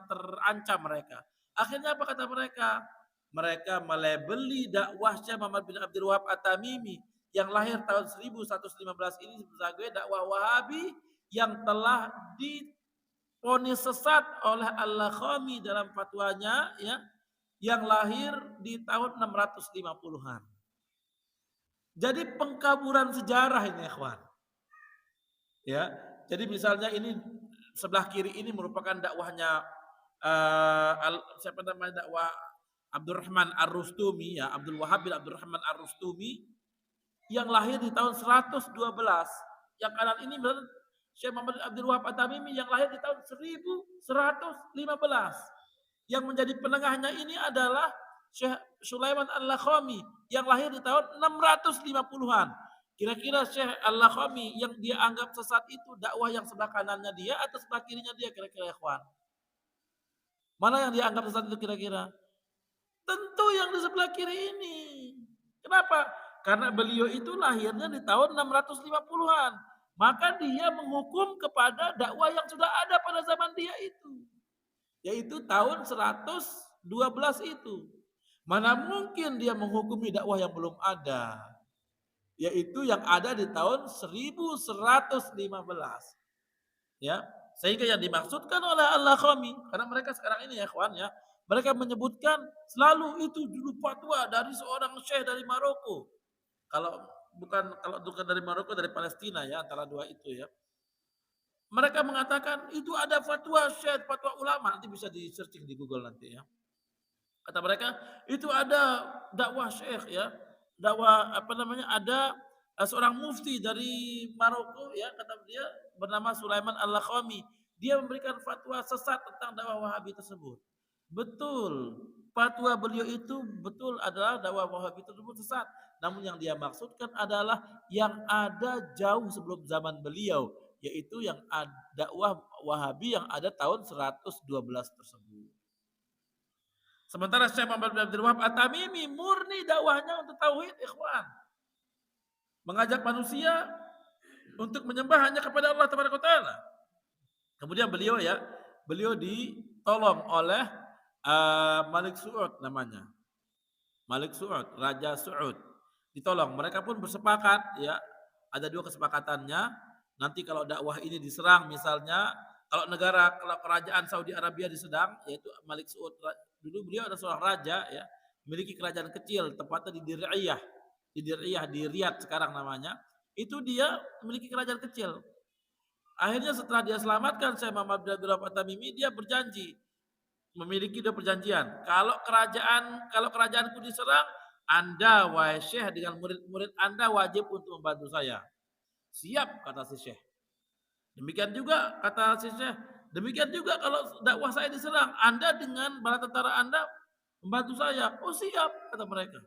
terancam mereka. Akhirnya apa kata mereka? Mereka melabeli dakwah Syekh Muhammad bin Abdul Wahab At-Tamimi yang lahir tahun 1115 ini sebagai dakwah Wahabi yang telah divonis sesat oleh Al-Lakhami dalam fatwanya, ya, yang lahir di tahun 650-an. Jadi pengkaburan sejarah ini, ikhwan. Ya, jadi misalnya ini sebelah kiri ini merupakan dakwahnya dakwah Abdurrahman Ar-Rustumi, ya, Abdul Wahab bin Abdurrahman Ar-Rustumi yang lahir di tahun 112. Yang kanan ini benar Syekh Muhammad Abdul Wahab At-Tamimi yang lahir di tahun 1115. Yang menjadi penengahnya ini adalah Syekh Sulaiman Al-Lakhami yang lahir di tahun 650-an. Kira-kira Syekh Al-Lakhami yang dia anggap sesat itu dakwah yang sebelah kanannya dia atau sebelah kirinya dia, kira-kira ikhwan? Mana yang dianggap sesat itu kira-kira? Tentu yang di sebelah kiri ini. Kenapa? Karena beliau itu lahirnya di tahun 650-an. Maka dia menghukum kepada dakwah yang sudah ada pada zaman dia itu. Yaitu tahun 112 itu. Mana mungkin dia menghukumi dakwah yang belum ada. Yaitu yang ada di tahun 1115. Ya, sehingga yang dimaksudkan oleh Al-Lakhami, karena mereka sekarang ini ya kawan ya, mereka menyebutkan selalu itu dulu fatwa dari seorang syekh dari Maroko. Kalau bukan dari Maroko, dari Palestina, ya, antara dua itu, ya. Mereka mengatakan itu ada fatwa syekh, fatwa ulama, nanti bisa di searching di Google nanti, ya. Kata mereka itu ada dakwah syekh, ya, dakwah ada seorang mufti dari Maroko, ya, kata dia bernama Sulaiman Al-Lakhami. Dia memberikan fatwa sesat tentang dakwah Wahabi tersebut. Betul, fatwa beliau itu betul adalah dakwah Wahabi tersebut sesat. Namun yang dia maksudkan adalah yang ada jauh sebelum zaman beliau, yaitu yang dakwah Wahabi yang ada tahun 112 tersebut. Sementara Syekh Muhammad bin Abdul Wahab At-Tamimi murni dakwahnya untuk tauhid, ikhwan. Mengajak manusia untuk menyembah hanya kepada Allah Taala. Kemudian beliau ditolong oleh Malik Saud namanya. Malik Saud, Raja Saud. Ditolong. Mereka pun bersepakat, ya. Ada dua kesepakatannya. Nanti kalau dakwah ini diserang misalnya, kalau kerajaan Saudi Arabia disedang, yaitu Malik Saud, dulu beliau adalah seorang raja, ya, memiliki kerajaan kecil, tepatnya di Dir'iyah. Di Riyadh sekarang namanya. Itu dia memiliki kerajaan kecil. Akhirnya setelah dia selamatkan Syekh Muhammad bin Abdul Wahab At-Tamimi, dia berjanji, memiliki dua perjanjian. Kalau kerajaanku diserang, Anda wahai Syekh dengan murid-murid Anda wajib untuk membantu saya. Siap kata si Syekh. Demikian juga kata si Syekh, demikian juga kalau dakwah saya diserang, Anda dengan bala tentara Anda membantu saya. Oh siap kata mereka.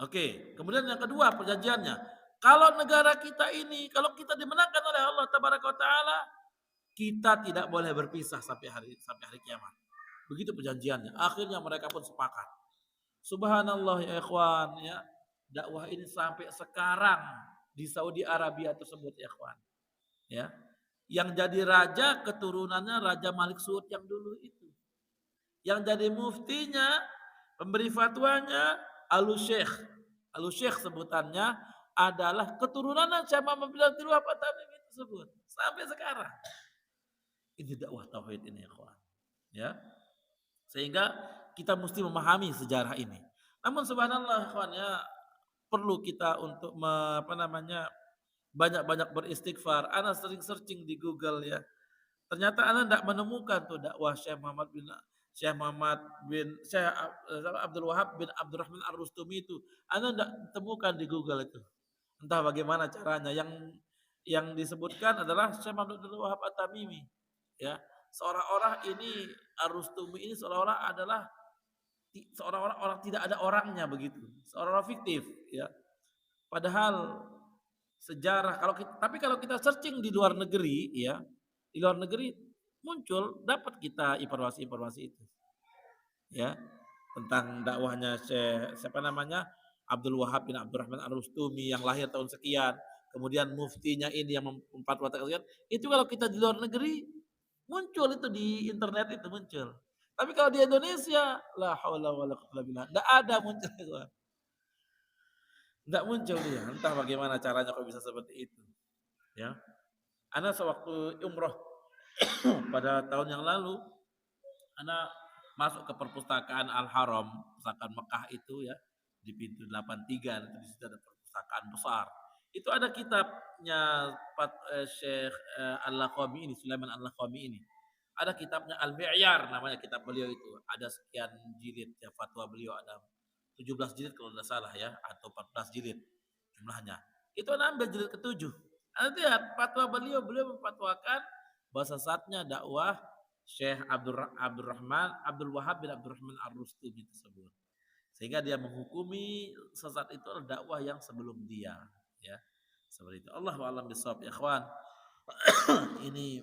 Oke, kemudian yang kedua perjanjiannya. Kalau negara kita ini, kalau kita dimenangkan oleh Allah Tabaraka wa Taala, kita tidak boleh berpisah sampai hari kiamat. Begitu perjanjiannya. Akhirnya mereka pun sepakat. Subhanallah ya ikhwan ya. Dakwah ini sampai sekarang di Saudi Arabia tersebut ya ikhwan. Ya. Yang jadi raja keturunannya Raja Malik Saud yang dulu itu. Yang jadi muftinya, pemberi fatwanya Al-Syekh. Al-Syekh sebutannya adalah keturunan Syekh Muhammad bin Abdul Wahab At-Tamimi tersebut sampai sekarang. Ini dakwah tauhid ini ya kawan. Ya. Sehingga kita mesti memahami sejarah ini. Namun subhanallah kawan ya, perlu kita untuk banyak-banyak beristighfar. Ana sering searching di Google ya. Ternyata ana tidak menemukan tuh dakwah Syekh Abdul Wahab bin Abdurrahman Ar-Rustumi itu. Ana tidak temukan di Google itu. Entah bagaimana caranya. Yang disebutkan adalah Syekh Muhammad Abdul Wahab At-Tamimi. Ya, seolah-olah ini Ar-Rustumi ini seolah-olah adalah orang tidak ada orangnya begitu. Seolah-olah fiktif ya. Padahal sejarah tapi kalau kita searching di luar negeri ya, di luar negeri muncul dapat kita informasi-informasi itu. Ya, tentang dakwahnya siapa namanya? Abdul Wahab bin Abdurrahman Ar-Rustumi yang lahir tahun sekian, kemudian muftinya ini yang memfatwakan sekian. Itu kalau kita di luar negeri muncul itu di internet itu muncul. Tapi kalau di Indonesia, la haula wala quwwata illa billah, enggak ada muncul itu. Enggak muncul dia. Entah bagaimana caranya kok bisa seperti itu. Ya. Ana sewaktu umroh pada tahun yang lalu, ana masuk ke perpustakaan Al-Haram, perpustakaan Mekah itu ya, di pintu 83 itu di situ ada perpustakaan besar. Itu ada kitabnya Syekh Al-Laqami ini, Sulaiman Al-Laqami ini. Ada kitabnya Al-Mi'yar namanya kitab beliau itu. Ada sekian jilid ya, fatwa beliau ada 17 jilid kalau tidak salah ya, atau 14 jilid jumlahnya. Itu ambil jilid ke-7. Nanti lihat fatwa beliau memfatwakan bahwa sesatnya dakwah Syekh Abdul Wahab bin Abdurrahman Ar-Rustumi tersebut. Sehingga dia menghukumi sesat itu adalah dakwah yang sebelum dia, ya. Seperti itu. Allahu a'lam bishawab ya ikhwan. Ini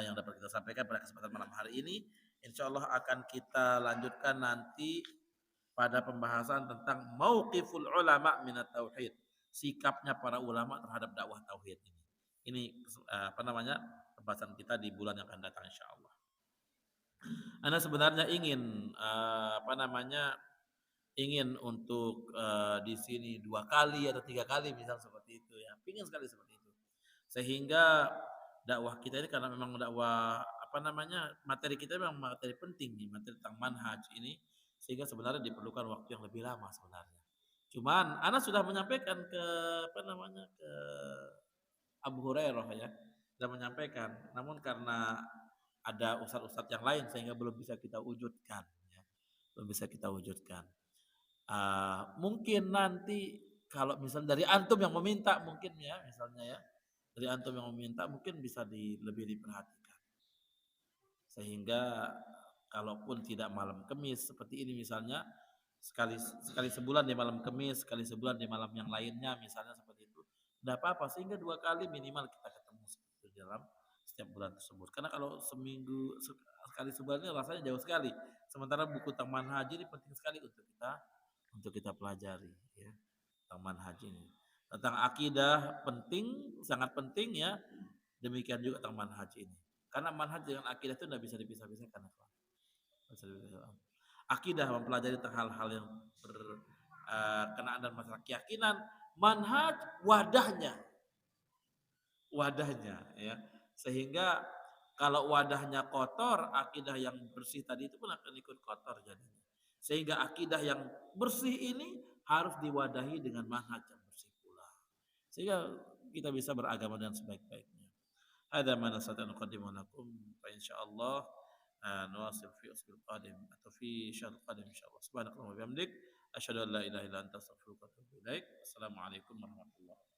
yang dapat kita sampaikan pada kesempatan malam hari ini. Insyaallah akan kita lanjutkan nanti pada pembahasan tentang mauqiful ulama minat tauhid. Sikapnya para ulama terhadap dakwah tauhid ini. Ini pembahasan kita di bulan yang akan datang insyaallah. Ana sebenarnya ingin ingin untuk di sini 2 kali atau 3 kali misal seperti itu ya. Pingin sekali seperti itu. Sehingga dakwah kita ini karena memang dakwah materi kita memang materi penting nih, materi tentang manhaj ini sehingga sebenarnya diperlukan waktu yang lebih lama sebenarnya. Cuman ana sudah menyampaikan ke ke Abu Hurairah ya, sudah menyampaikan. Namun karena ada ustadz-ustadz yang lain sehingga belum bisa kita wujudkan ya. Belum bisa kita wujudkan. Mungkin nanti kalau misalnya dari antum yang meminta mungkin ya misalnya ya, dari antum yang meminta mungkin bisa lebih diperhatikan sehingga kalaupun tidak malam Kamis seperti ini misalnya sekali sebulan di malam Kamis, sekali sebulan di malam yang lainnya misalnya seperti itu, tidak apa-apa sehingga 2 kali minimal kita ketemu seperti itu dalam setiap bulan tersebut. Karena kalau seminggu sekali sebulan ini rasanya jauh sekali. Sementara buku Taman Haji ini penting sekali untuk kita pelajari ya, tentang manhaj ini. Tentang akidah penting, sangat penting ya. Demikian juga tentang manhaj ini. Karena manhaj dengan akidah itu tidak bisa dipisah-pisahkan. Akidah mempelajari tentang hal-hal yang berkenaan dan masalah keyakinan, manhaj wadahnya ya. Sehingga kalau wadahnya kotor, akidah yang bersih tadi itu pun akan ikut kotor jadinya. Sehingga akidah yang bersih ini harus diwadahi dengan manhaj yang bersih pula. Sehingga kita bisa beragama dengan sebaik-baiknya. Hadza ma nastati'u nuqaddimu lakum fa insyaallah نواصل في الأسبوع القادم atau في الشهر القادم إن شاء الله. سبحانك اللهم وبحمدك أشهد أن لا إله إلا أنت أستغفرك وأتوب إليك. Assalamualaikum warahmatullahi wabarakatuh.